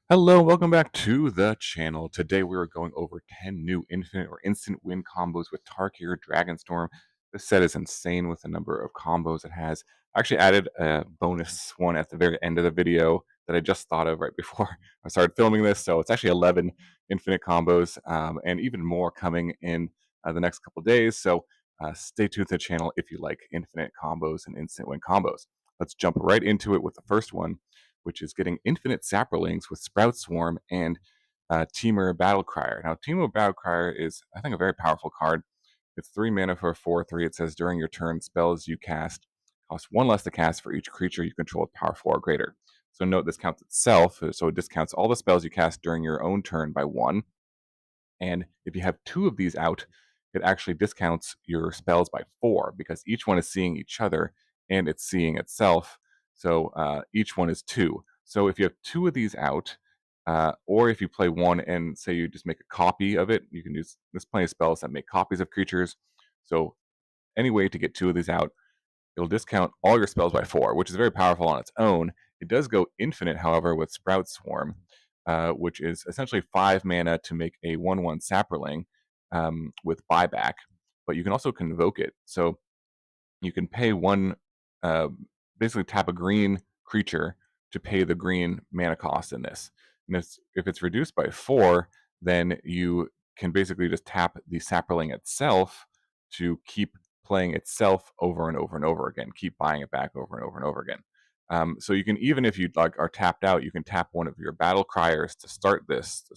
Hello, welcome back to the channel. Today we are going over 10 new infinite or instant win combos with Tarkir Dragonstorm. This set is insane with the number of combos it has. I actually added a bonus one at the very end of the video that I just thought of right before I started filming this. So it's actually 11 infinite combos and even more coming in the next couple days. So stay tuned to the channel if you like infinite combos and instant win combos. Let's jump right into it with the first one, which is getting infinite saprolings with Sprout Swarm and Temur Battlecryer. Now, Temur Battlecryer is, I think, a very powerful card. It's 3 mana for a 4/3. It says during your turn, spells you cast cost 1 less to cast for each creature you control with power 4 or greater. So note this counts itself, so it discounts all the spells you cast during your own turn by 1. And if you have 2 of these out, it actually discounts your spells by 4 because each one is seeing each other and it's seeing itself. So each one is 2. So if you have 2 of these out, or if you play one and say you just make a copy of it, you can use. There's plenty of spells that make copies of creatures. So any way to get 2 of these out, it'll discount all your spells by 4, which is very powerful on its own. It does go infinite, however, with Sprout Swarm, which is essentially 5 mana to make a 1/1 Saproling with buyback, but you can also convoke it. So you can pay one, uh, basically tap a green creature to pay the green mana cost in this. And if it's reduced by 4, then you can basically just tap the Saproling itself to keep playing itself over and over and over again, keep buying it back over and over and over again. So you can, even if you like are tapped out, you can tap one of your battle criers to start this,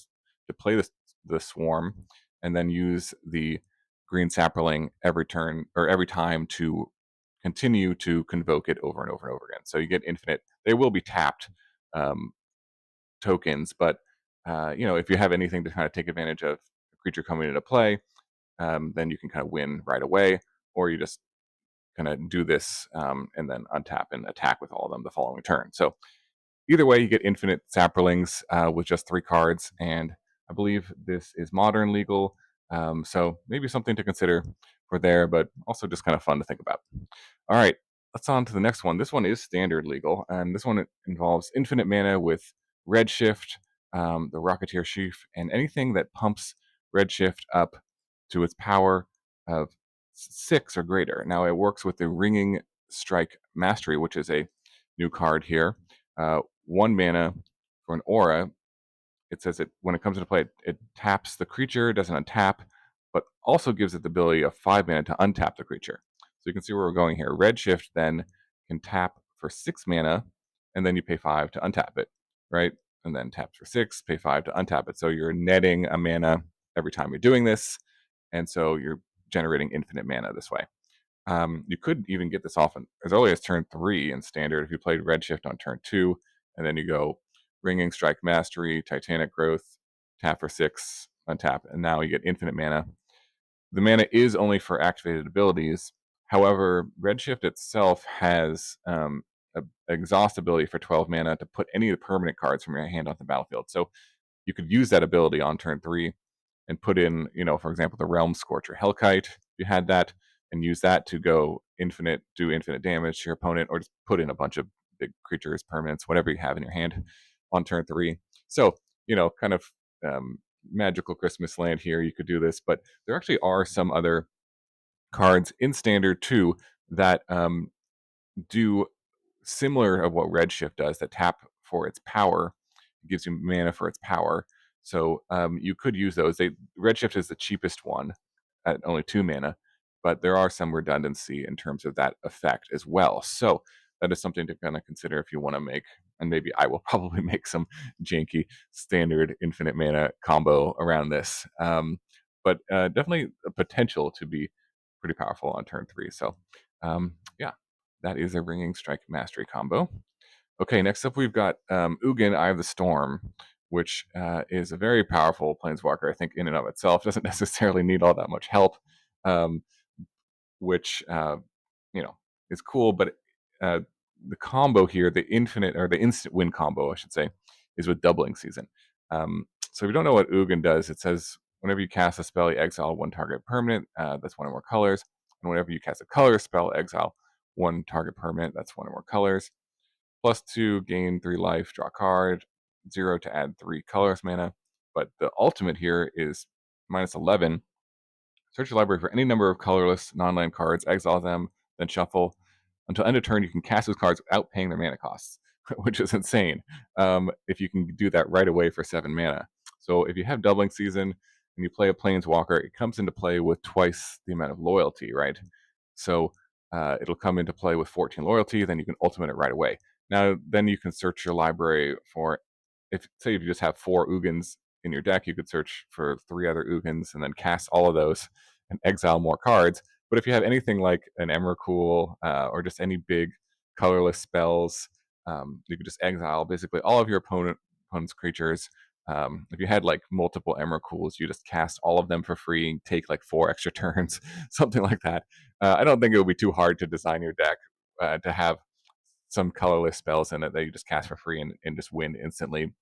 to play the swarm, and then use the green saproling every turn or every time to continue to convoke it over and over and over again. So you get infinite. They will be tapped um, tokens, but if you have anything to kind of take advantage of a creature coming into play, then you can kind of win right away, or you just kind of do this and then untap and attack with all of them the following turn. So either way, you get infinite saprolings with just 3 cards, and I believe this is modern legal. So maybe something to consider for there, but also just kind of fun to think about. All right, let's on to the next one. This one is standard legal, and this one involves infinite mana with Redshift, the Rocketeer Sheaf, and anything that pumps Redshift up to its power of 6 or greater. Now, it works with the Ringing Strike Mastery, which is a new card here. 1 mana for an aura. It says it when it comes into play, it taps the creature, doesn't untap, but also gives it the ability of 5 mana to untap the creature. So you can see where we're going here. Redshift then can tap for 6 mana, and then you pay 5 to untap it, right? And then taps for 6, pay 5 to untap it. So you're netting a mana every time you're doing this, and so you're generating infinite mana this way. You could even get this off as early as turn 3 in standard if you played Redshift on turn 2, and then you go Ringing Strike Mastery, Titanic Growth, tap for 6, untap, and now you get infinite mana. The mana is only for activated abilities. However, Redshift itself has a exhaust ability for 12 mana to put any of the permanent cards from your hand onto the battlefield. So you could use that ability on turn 3 and put in, for example, the Realm Scorcher Hellkite. You had that, and use that to go infinite, do infinite damage to your opponent, or just put in a bunch of big creatures, permanents, whatever you have in your hand on turn 3. So, kind of magical Christmas land here. You could do this, but there actually are some other cards in standard too that do similar of what Redshift does, that tap for its power, gives you mana for its power. So you could use those. Redshift is the cheapest one at only 2 mana, but there are some redundancy in terms of that effect as well. So that is something to kind of consider if you want to make, and maybe I will probably make some janky standard infinite mana combo around this. But definitely a potential to be pretty powerful on turn 3. So yeah, that is a Ringing Strike Mastery combo. Okay, next up we've got Ugin, Eye of the Storm, which is a very powerful planeswalker, I think, in and of itself. Doesn't necessarily need all that much help, um, which, is cool, but uh, the combo here, the infinite, or the instant win combo, I should say, is with Doubling Season. So if you don't know what Ugin does, it says whenever you cast a spell, you exile 1 target permanent, that's 1 or more colors, and whenever you cast a color spell, exile 1 target permanent, that's 1 or more colors. +2, gain 3 life, draw a card. 0 to add 3 colorless mana. But the ultimate here is -11. Search your library for any number of colorless non-land cards, exile them, then shuffle. Until end of turn, you can cast those cards without paying their mana costs, which is insane. If you can do that right away for 7 mana. So if you have Doubling Season and you play a Planeswalker, it comes into play with twice the amount of loyalty, right? So it'll come into play with 14 loyalty, then you can ultimate it right away. Now, then you can search your library for, if you just have 4 Ugins in your deck, you could search for 3 other Ugins and then cast all of those and exile more cards. But if you have anything like an Emrakul or just any big colorless spells, you could just exile basically all of your opponent's creatures. If you had like multiple Emrakuls, you just cast all of them for free and take like 4 extra turns, something like that. I don't think it would be too hard to design your deck to have some colorless spells in it that you just cast for free and just win instantly,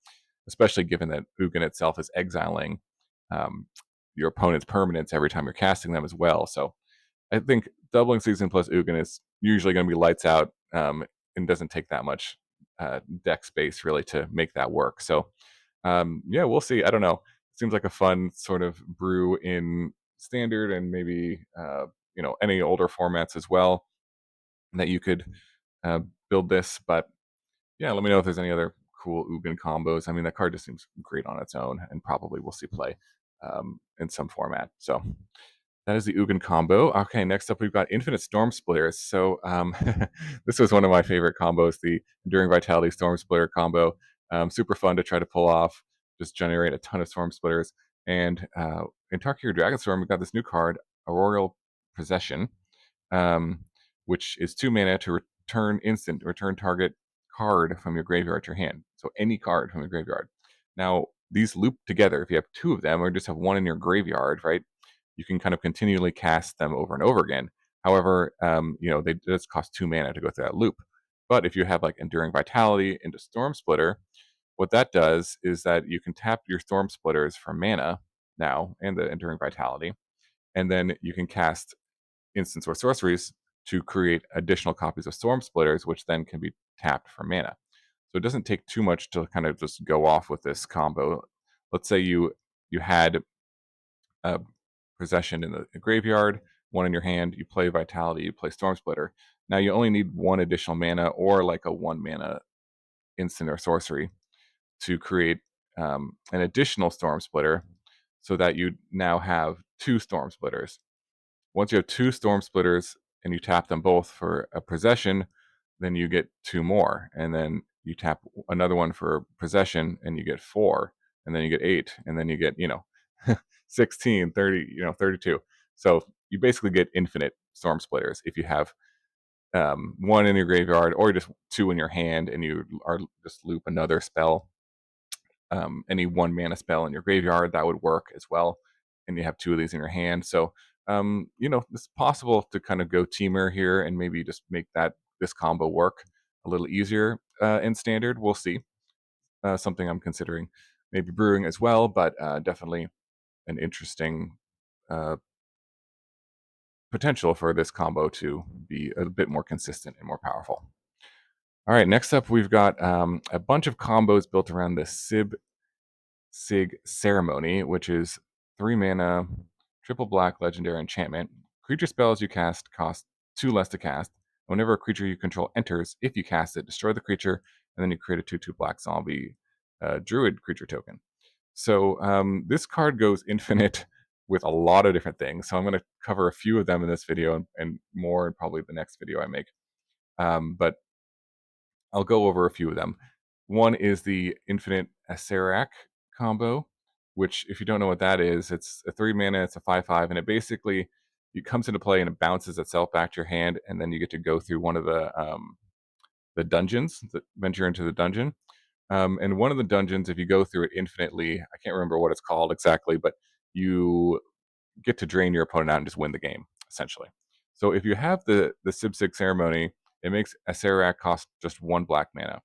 especially given that Ugin itself is exiling um, your opponent's permanents every time you're casting them as well. So I think Doubling Season plus Ugin is usually going to be lights out and doesn't take that much deck space really to make that work. So yeah, we'll see. I don't know. Seems like a fun sort of brew in Standard and maybe any older formats as well that you could uh, build this. But yeah, let me know if there's any other cool Ugin combos. I mean, that card just seems great on its own, and probably we'll see play in some format. So that is the Ugin combo. Okay, next up we've got Infinite Stormsplitters. So this was one of my favorite combos, the Enduring Vitality Stormsplitter combo. Super fun to try to pull off. Just generate a ton of Stormsplitters. And in Tarkir Dragonstorm, we've got this new card, Auroral Possession, um, which is 2 mana to return target card from your graveyard to your hand. So any card from your graveyard. Now, these loop together. If you have 2 of them or just have 1 in your graveyard, right? You can kind of continually cast them over and over again. However, they just cost 2 mana to go through that loop. But if you have like Enduring Vitality into Stormsplitter, what that does is that you can tap your Stormsplitters for mana now and the Enduring Vitality, and then you can cast instants or sorceries to create additional copies of Stormsplitters, which then can be tapped for mana. So it doesn't take too much to kind of just go off with this combo. Let's say you had a possession in the graveyard, 1 in your hand, you play Vitality, you play Stormsplitter. Now you only need 1 additional mana or like a 1 mana instant or sorcery to create an additional Stormsplitter so that you now have 2 Stormsplitters. Once you have 2 Stormsplitters and you tap them both for a possession, then you get 2 more. And then you tap another one for possession and you get 4. And then you get 8. And then you get, 16, 30, 32. So you basically get infinite Stormsplitters if you have 1 in your graveyard or just 2 in your hand and you are just loop another spell. Any 1 mana spell in your graveyard, that would work as well. And you have 2 of these in your hand. So it's possible to kind of go teamer here and maybe just make this combo work a little easier in Standard. We'll see. Something I'm considering maybe brewing as well, but definitely an interesting potential for this combo to be a bit more consistent and more powerful. All right, next up we've got a bunch of combos built around the Sig Ceremony, which is 3 mana, triple black legendary enchantment. Creature spells you cast cost 2 less to cast. Whenever a creature you control enters, if you cast it, destroy the creature, and then you create a 2/2 black zombie druid creature token. So this card goes infinite with a lot of different things. So I'm going to cover a few of them in this video and more in probably the next video I make. But I'll go over a few of them. One is the infinite Acererak combo, which, if you don't know what that is, it's a 3 mana, it's a 5/5, and it comes into play and it bounces itself back to your hand, and then you get to go through one of the dungeons that venture into the dungeon. And one of the dungeons, if you go through it infinitely, I can't remember what it's called exactly, but you get to drain your opponent out and just win the game, essentially. So if you have the Sig Ceremony, it makes Acererak cost just 1 black mana.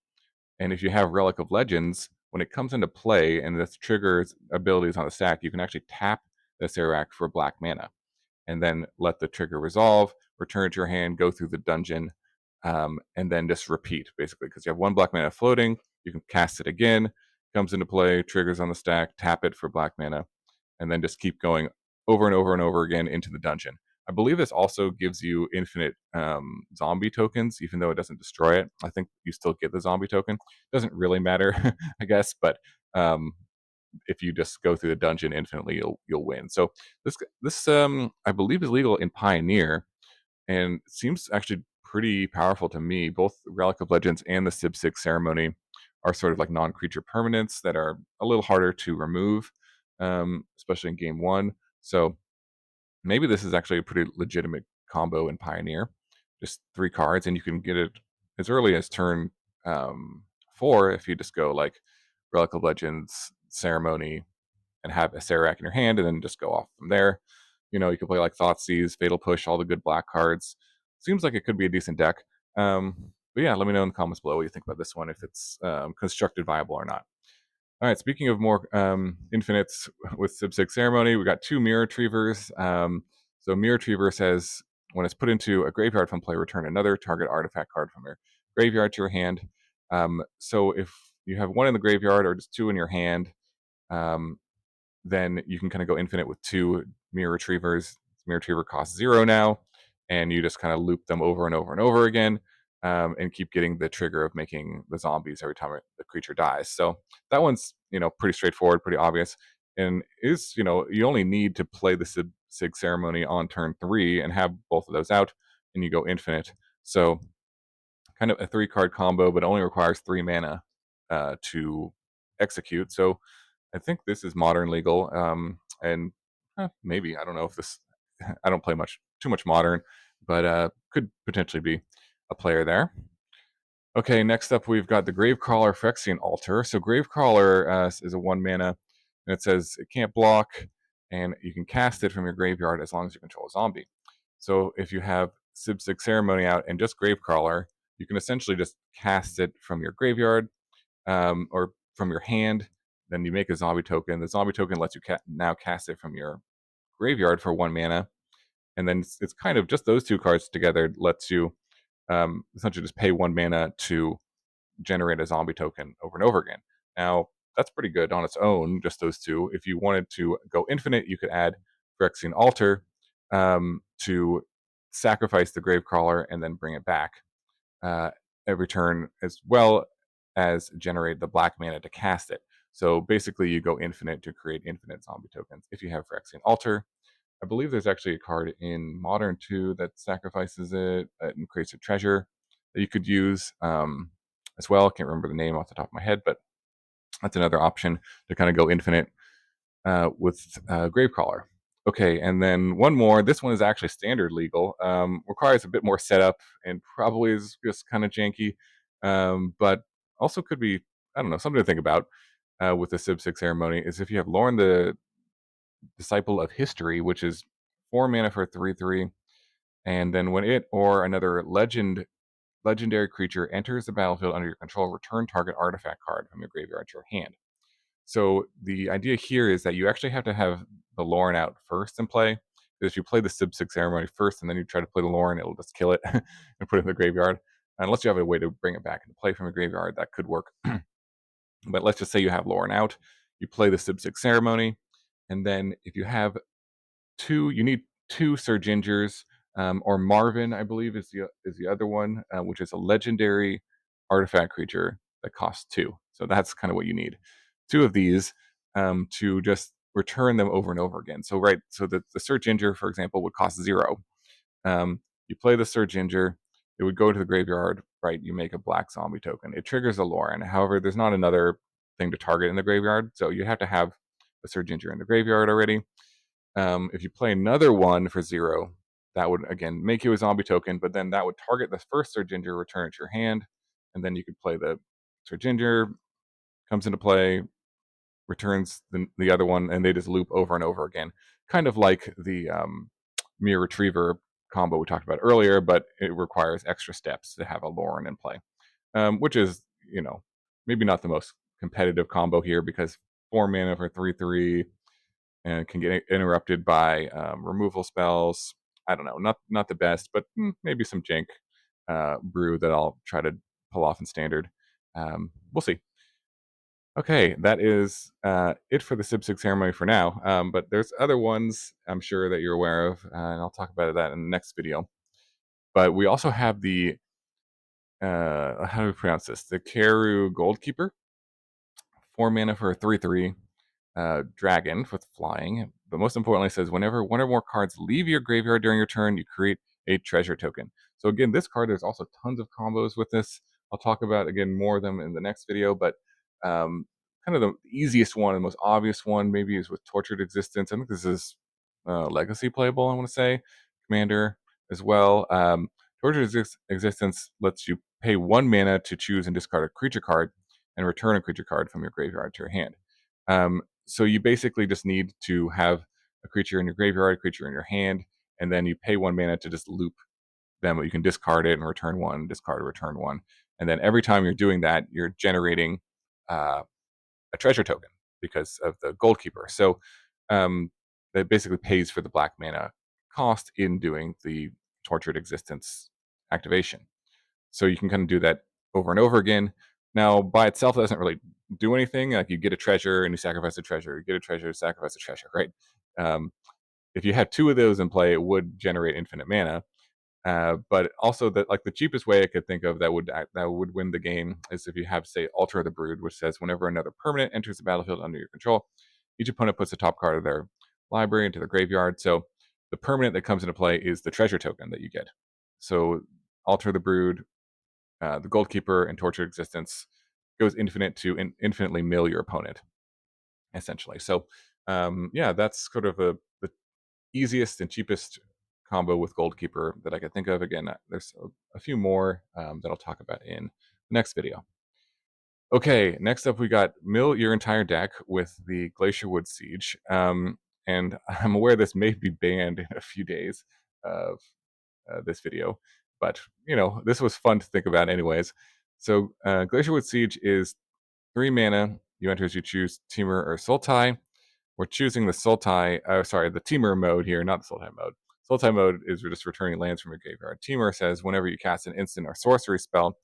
And if you have Relic of Legends, when it comes into play and this triggers abilities on the stack, you can actually tap the Acererak for black mana and then let the trigger resolve, return it to your hand, go through the dungeon, and then just repeat, basically, because you have 1 black mana floating. You can cast it again. comes into play, triggers on the stack, tap it for black mana, and then just keep going over and over and over again into the dungeon. I believe this also gives you infinite zombie tokens, even though it doesn't destroy it. I think you still get the zombie token. Doesn't really matter, I guess, but um, if you just go through the dungeon infinitely, you'll win. So this I believe is legal in Pioneer, and it seems actually pretty powerful to me. Both Relic of Legends and the Civ 6 Ceremony are sort of like non-creature permanents that are a little harder to remove, especially in game one. So maybe this is actually a pretty legitimate combo in Pioneer. Just 3 cards, and you can get it as early as turn 4 if you just go like Relic of Legends, Ceremony, and have Acererak in your hand, and then just go off from there. You can play like Thoughtseize, Fatal Push, all the good black cards. Seems like it could be a decent deck. But yeah, let me know in the comments below what you think about this one, if it's constructed viable or not. All right, speaking of more infinites with Civ 6 Ceremony, we got 2 Mirror Retrievers. So Mirror Retriever says, when it's put into a graveyard from play, return another target artifact card from your graveyard to your hand. So if you have 1 in the graveyard or just 2 in your hand, um, then you can kind of go infinite with 2 Mirror Retrievers. Mirror Retriever costs 0 now, and you just kind of loop them over and over and over again, and keep getting the trigger of making the zombies every time the creature dies. So that one's pretty straightforward, pretty obvious, and is you only need to play the Sig Ceremony on turn 3 and have both of those out, and you go infinite. So kind of a 3-card combo, but only requires 3 mana to execute. So I think this is modern legal, and maybe I don't know if this. I don't play too much modern, but could potentially be a player there. Okay, next up we've got the Gravecrawler Phyrexian Altar. So Gravecrawler is a 1 mana, and it says it can't block, and you can cast it from your graveyard as long as you control a zombie. So if you have Civ 6 Ceremony out and just Gravecrawler, you can essentially just cast it from your graveyard, or from your hand. Then you make a zombie token. The zombie token lets you now cast it from your graveyard for 1 mana, and then it's kind of just those 2 cards together lets you essentially just pay 1 mana to generate a zombie token over and over again. Now that's pretty good on its own, just those 2. If you wanted to go infinite, you could add Phyrexian Altar to sacrifice the Gravecrawler and then bring it back every turn, as well as generate the black mana to cast it. So basically, you go infinite to create infinite zombie tokens if you have Phyrexian Altar. I believe there's actually a card in Modern 2 that sacrifices it and creates a treasure that you could use as well. I can't remember the name off the top of my head, but that's another option to kind of go infinite with Gravecrawler. Okay, and then one more. This one is actually standard legal. Requires a bit more setup and probably is just kind of janky, but also could be, I don't know, something to think about with the Civ 6 Ceremony is if you have Loran the Disciple of History, which is 4 mana for 3/3, and then when it or another legendary creature enters the battlefield under your control, return target artifact card from your graveyard to your hand. So the idea here is that you actually have to have the Loran out first in play. Because if you play the Civ 6 Ceremony first and then you try to play the Loran, it'll just kill it and put it in the graveyard. Unless you have a way to bring it back into play from a graveyard, that could work. But let's just say you have Loran out, you play the Civ 6 Ceremony, and then if you have you need 2 Sir Gingers, or Marvin, I believe, is the other one, which is a legendary artifact creature that costs 2. So that's kind of what you need. 2 of these to just return them over and over again. So the Sir Ginger, for example, would cost 0. You play the Sir Ginger, it would go to the graveyard, right? You make a black zombie token. It triggers a Loran. However, there's not another thing to target in the graveyard, so you have to have the Sir Ginger in the graveyard already. If you play another one for 0, that would again make you a zombie token, but then that would target the first Sir Ginger, return it to your hand, and then you could play the Sir Ginger, comes into play, returns the other one, and they just loop over and over again. Kind of like the Mirror Retriever combo we talked about earlier, but it requires extra steps to have a Loran in play, which is, maybe not the most competitive combo here because 4 mana for 3/3 and can get interrupted by removal spells. I don't know, not the best, but maybe some jank brew that I'll try to pull off in standard. We'll see. Okay, that is it for the Sib ceremony for now. But there's other ones I'm sure that you're aware of, and I'll talk about that in the next video. But we also have the how do we pronounce this? The Keru Goldkeeper, 4 mana for a 3/3 dragon with flying. But most importantly, it says whenever one or more cards leave your graveyard during your turn, you create a treasure token. So again, this card, there's also tons of combos with this. I'll talk about again more of them in the next video, but kind of the easiest one, the most obvious one, maybe is with Tortured Existence. I think this is Legacy playable. I want to say Commander as well. Existence lets you pay 1 mana to choose and discard a creature card and return a creature card from your graveyard to your hand. So you basically just need to have a creature in your graveyard, a creature in your hand, and then you pay 1 mana to just loop them. You can discard it and return one, discard, return one, and then every time you're doing that, you're generating uh, a treasure token because of the Goldkeeper. So that basically pays for the black mana cost in doing the Tortured Existence activation. So you can kind of do that over and over again. Now, by itself, it doesn't really do anything. Like you get a treasure and you sacrifice a treasure. You get a treasure, sacrifice a treasure, right? Um, if you had two of those in play, it would generate infinite mana. But also, the cheapest way I could think of that would win the game is if you have, say, Altar of the Brood, which says whenever another permanent enters the battlefield under your control, each opponent puts the top card of their library into the graveyard. So the permanent that comes into play is the treasure token that you get. So Altar of the Brood, the Goldkeeper, and Tortured Existence goes infinite to infinitely mill your opponent, essentially. So, yeah, that's sort of the easiest and cheapest combo with Goldkeeper that I could think of. Again, there's a few more that I'll talk about in the next video. Okay, next up we got mill your entire deck with the Glacierwood Siege. And I'm aware this may be banned in a few days of this video, but this was fun to think about anyways. So Glacierwood Siege is 3 mana. You enter as you choose Temur or Sultai. We're choosing the Sultai, the Temur mode here, not the Sultai mode. Sultai mode is we're just returning lands from your graveyard. Temur says whenever you cast an instant or sorcery spell,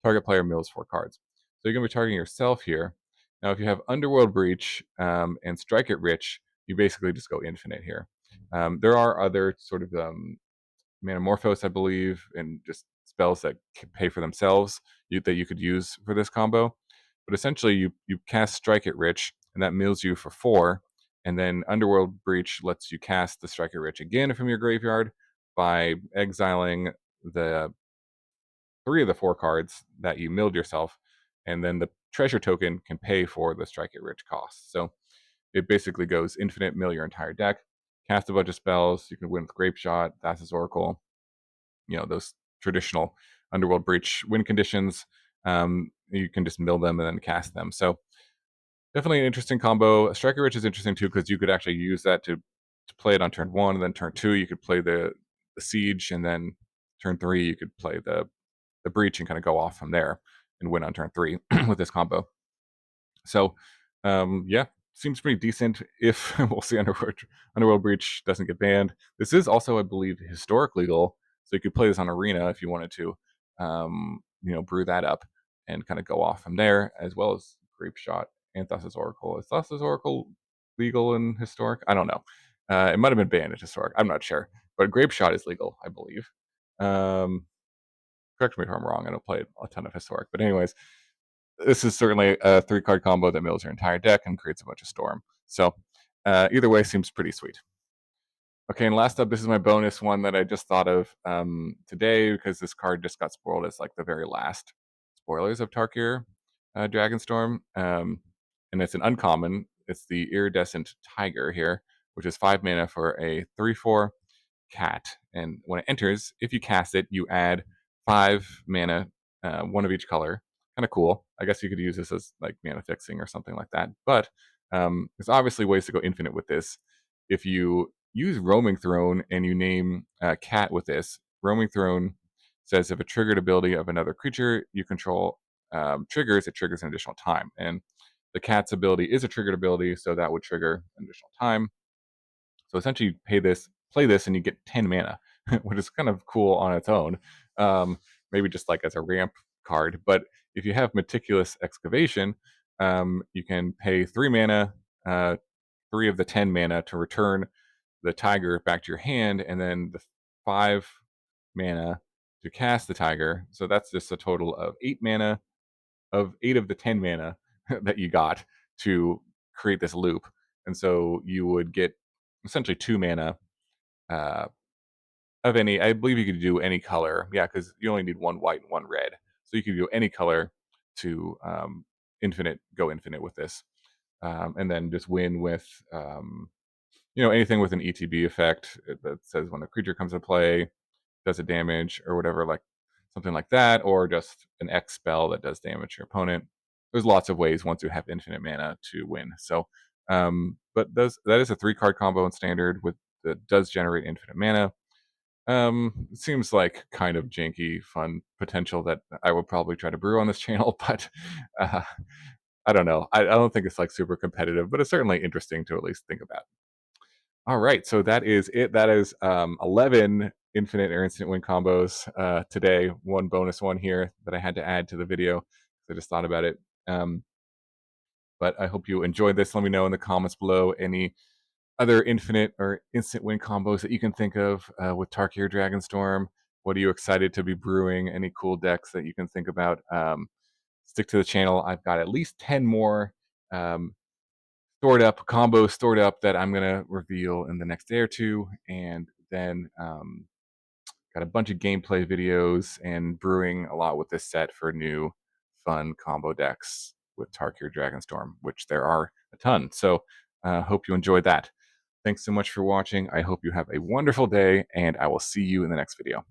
target player mills 4 cards. So you're going to be targeting yourself here. Now, if you have Underworld Breach and Strike It Rich, you basically just go infinite here. There are other sort of Manamorphose, I believe, and just spells that can pay for themselves that you could use for this combo. But essentially, you cast Strike It Rich, and that mills you for 4. And then Underworld Breach lets you cast the Strike It Rich again from your graveyard by exiling the 3 of the 4 cards that you milled yourself, and then the treasure token can pay for the Strike It Rich cost. So it basically goes infinite, mill your entire deck, cast a bunch of spells. You can win with Grape Shot, Thassa's Oracle, those traditional Underworld Breach win conditions. You can just mill them and then cast them. So definitely an interesting combo. Striker Rich is interesting too because you could actually use that to play it on turn 1, and then turn 2 you could play the Siege, and then turn 3 you could play the Breach and kind of go off from there and win on turn 3 with this combo. So yeah, seems pretty decent if we'll see Underworld Breach doesn't get banned. This is also, I believe, historic legal, so you could play this on Arena if you wanted to, brew that up and kind of go off from there, as well as Grape Shot and Thassa's Oracle. Is Thassa's Oracle legal in historic? I don't know. It might have been banned in historic. I'm not sure, but Grape Shot is legal, I believe. Correct me if I'm wrong. I don't play a ton of historic, but anyways, this is certainly a 3-card combo that mills your entire deck and creates a bunch of storm. So either way, seems pretty sweet. Okay, and last up, this is my bonus one that I just thought of today because this card just got spoiled as like the very last spoilers of Tarkir Dragonstorm. And it's an uncommon. It's the Iridescent Tiger here, which is 5 mana for a 3/4 cat. And when it enters, if you cast it, you add 5 mana, one of each color. Kind of cool. I guess you could use this as like mana fixing or something like that. But there's obviously ways to go infinite with this. If you use Roaming Throne and you name cat with this, Roaming Throne says if a triggered ability of another creature you control triggers, it triggers an additional time. And the cat's ability is a triggered ability, so that would trigger an additional time. So essentially, you play this, and you get 10 mana, which is kind of cool on its own. Maybe just like as a ramp card. But if you have Meticulous Excavation, You can pay 3 mana, 3 of the 10 mana to return the tiger back to your hand, and then the 5 mana to cast the tiger. So that's just a total of 8 mana of 8 of the 10 mana that you got to create this loop. And so you would get essentially 2 mana uh, of any. I believe you could do any color. Yeah, because you only need 1 white and 1 red. So you could do any color to go infinite with this. And then just win with anything with an ETB effect that says when a creature comes into play, does a damage or whatever, like something like that, or just an X spell that does damage to your opponent. There's lots of ways once you have infinite mana to win. So, but that is a 3-card combo in standard with that does generate infinite mana. It seems like kind of janky, fun potential that I would probably try to brew on this channel, but uh, I don't know. I don't think it's like super competitive, but it's certainly interesting to at least think about. All right, so that is it. That is 11 infinite or instant win combos today. One bonus one here that I had to add to the video. I just thought about it. But I hope you enjoyed this. Let me know in the comments below any other infinite or instant win combos that you can think of with Tarkir Dragonstorm. What are you excited to be brewing? Any cool decks that you can think about? Stick to the channel. I've got at least 10 more um, combos stored up that I'm gonna reveal in the next day or two, and then got a bunch of gameplay videos and brewing a lot with this set for new fun combo decks with Tarkir Dragonstorm, which there are a ton. So hope you enjoyed that. Thanks so much for watching. I hope you have a wonderful day, and I will see you in the next video.